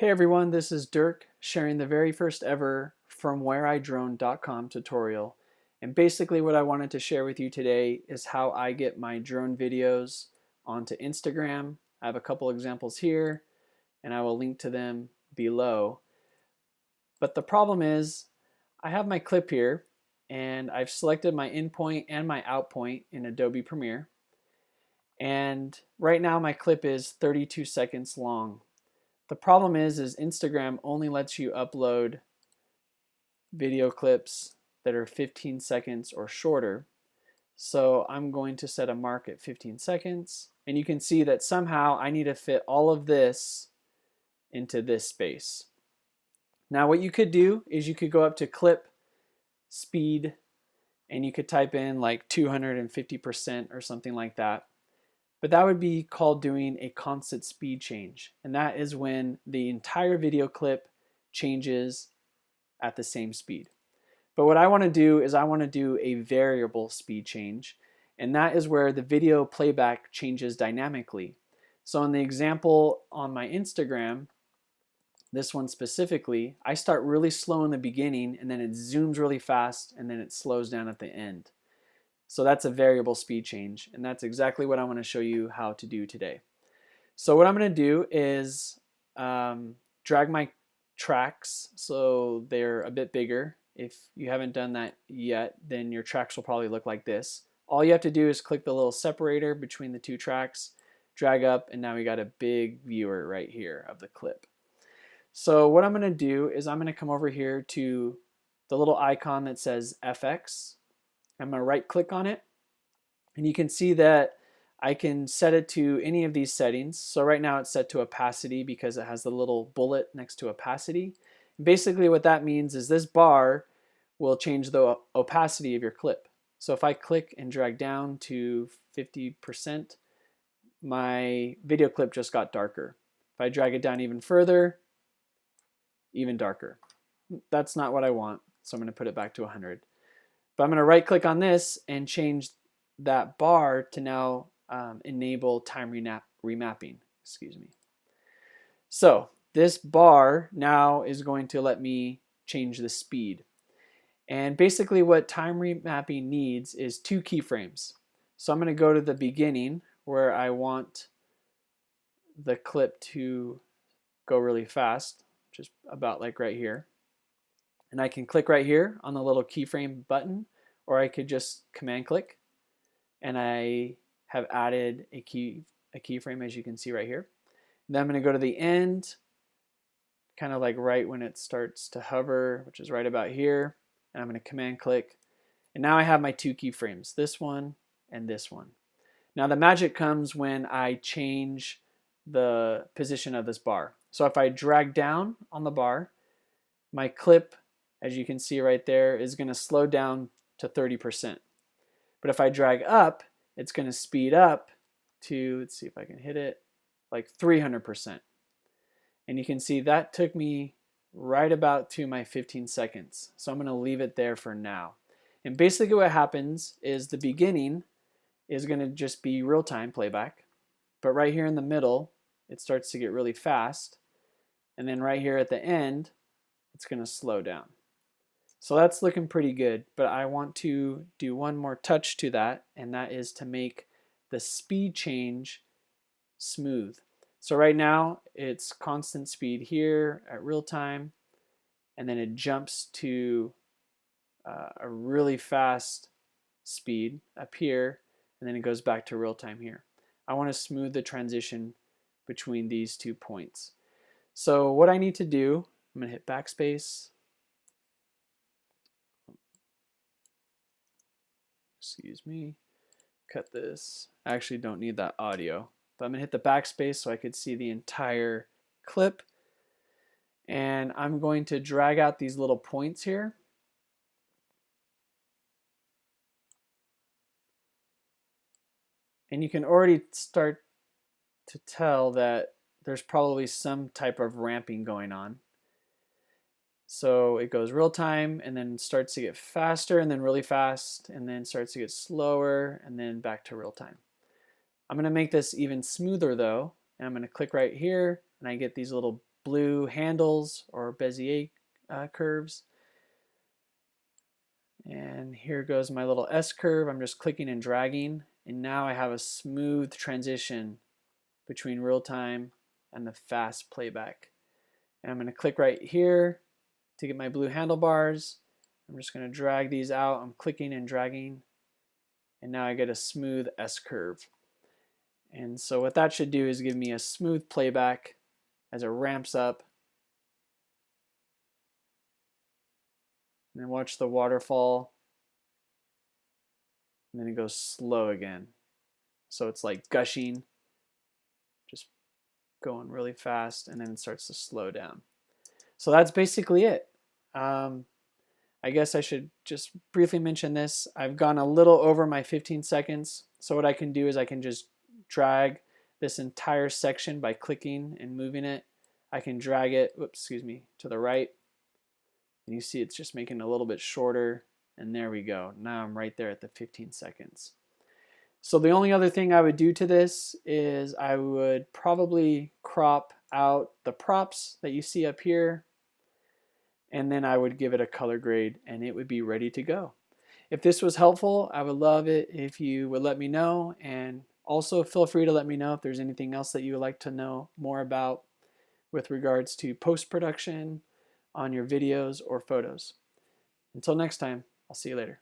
Hey everyone, this is Dirk sharing the very first ever FromWhereIDrone.com tutorial. And basically what I wanted to share with you today is how I get my drone videos onto Instagram. I have a couple examples here and I will link to them below. But the problem is I have my clip here and I've selected my in point and my out point in Adobe Premiere. And right now my clip is 32 seconds long. The problem is Instagram only lets you upload video clips that are 15 seconds or shorter. So I'm going to set a mark at 15 seconds. And you can see that somehow I need to fit all of this into this space. Now what you could do is you could go up to clip speed and you could type in like 250% or something like that. But that would be called doing a constant speed change. And that is when the entire video clip changes at the same speed. But what I want to do is I want to do a variable speed change. And that is where the video playback changes dynamically. So in the example on my Instagram, this one specifically, I start really slow in the beginning and then it zooms really fast and then it slows down at the end. So that's a variable speed change, and that's exactly what I want to show you how to do today. So what I'm going to do is drag my tracks so they're a bit bigger. If you haven't done that yet, then your tracks will probably look like this. All you have to do is click the little separator between the two tracks, drag up, and now we got a big viewer right here of the clip. So what I'm going to do is I'm going to come over here to the little icon that says FX. I'm going to right click on it and you can see that I can set it to any of these settings. So right now it's set to opacity because it has the little bullet next to opacity. And basically what that means is this bar will change the opacity of your clip. So if I click and drag down to 50%, my video clip just got darker. If I drag it down even further, even darker. That's not what I want, so I'm going to put it back to 100. But I'm going to right click on this and change that bar to now enable time remapping. Excuse me. So this bar now is going to let me change the speed. And basically what time remapping needs is two keyframes. So I'm going to go to the beginning where I want the clip to go really fast, which is about like right here. And I can click right here on the little keyframe button, or I could just command click. And I have added a keyframe, as you can see right here. Then I'm going to go to the end, kind of like right when it starts to hover, which is right about here. And I'm going to command click. And now I have my two keyframes, this one and this one. Now the magic comes when I change the position of this bar. So if I drag down on the bar, my clip, as you can see right there, is going to slow down to 30%. But if I drag up, it's going to speed up to, let's see if I can hit it, like 300%. And you can see that took me right about to my 15 seconds. So I'm going to leave it there for now. And basically what happens is the beginning is going to just be real-time playback. But right here in the middle, it starts to get really fast. And then right here at the end, it's going to slow down. So that's looking pretty good, but I want to do one more touch to that, and that is to make the speed change smooth. So right now it's constant speed here at real time, and then it jumps to a really fast speed up here, and then it goes back to real time here. I want to smooth the transition between these 2 points. So what I need to do, I'm going to hit backspace. Excuse me, cut this. I actually don't need that audio, but I'm gonna hit the backspace so I could see the entire clip. And I'm going to drag out these little points here. And you can already start to tell that there's probably some type of ramping going on. So it goes real time and then starts to get faster and then really fast and then starts to get slower and then back to real time. I'm going to make this even smoother though, and I'm going to click right here and I get these little blue handles or Bezier curves. And here goes my little SCurve. I'm just clicking and dragging, and now I have a smooth transition between real time and the fast playback. And I'm going to click right here to get my blue handlebars. I'm just going to drag these out. I'm clicking and dragging, and now I get a smooth SCurve. And so what that should do is give me a smooth playback as it ramps up. And then watch the waterfall. And then it goes slow again. So it's like gushing, just going really fast, and then it starts to slow down. So that's basically it. I guess I should just briefly mention this. I've gone a little over my 15 seconds. So what I can do is I can just drag this entire section by clicking and moving it. I can drag it, to the right. And you see it's just making it a little bit shorter. And there we go. Now I'm right there at the 15 seconds. So the only other thing I would do to this is I would probably crop out the props that you see up here, and then I would give it a color grade and it would be ready to go. If this was helpful, I would love it if you would let me know, and also feel free to let me know if there's anything else that you would like to know more about with regards to post-production on your videos or photos. Until next time, I'll see you later.